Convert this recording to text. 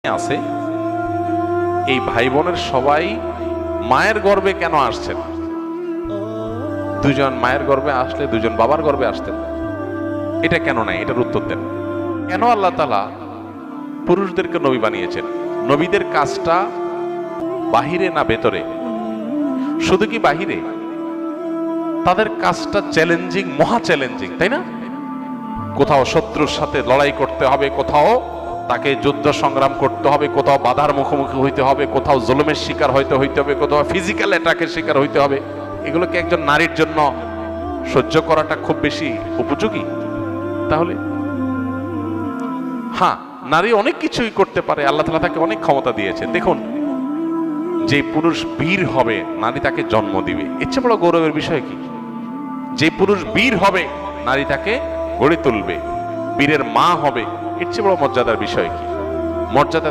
আছে এই ভাই বোনের সবাই মায়ের গর্ভে কেন আসছেন? দুজন মায়ের গর্ভে আসলে দুজন বাবার গর্ভে আসতেন, এটা কেন নাই? এটার উত্তর দেন। কেন আল্লাহ তাআলা পুরুষদেরকে নবী বানিয়েছেন? নবীদের কাজটা বাহিরে না ভেতরে? শুধু কি বাহিরে? তাদের কাজটা চ্যালেঞ্জিং, মহা চ্যালেঞ্জিং, তাই না? কোথাও শত্রুর সাথে লড়াই করতে হবে, কোথাও তাকে যুদ্ধ সংগ্রাম করতে হবে, কোথাও বাধার মুখোমুখি হইতে হবে, কোথাও জুলুমের শিকার হইতে হবে, কোথাও ফিজিক্যাল অ্যাটাকের শিকার হইতে হবে। এগুলো কি একজন নারীর জন্য সহ্য করাটা খুব বেশি উপযোগী? তাহলে হ্যাঁ, নারী অনেক কিছুই করতে পারে, আল্লাহ তাআলা তাকে অনেক ক্ষমতা দিয়েছে। দেখুন, যে পুরুষ বীর হবে নারী তাকে জন্ম দিবে, এর চেয়ে বড় গৌরবের বিষয় কি? যে পুরুষ বীর হবে নারী তাকে গড়ে তুলবে, বীরের মা হবে, এর চেয়ে বড় মর্যাদার বিষয় কি? মর্যাদা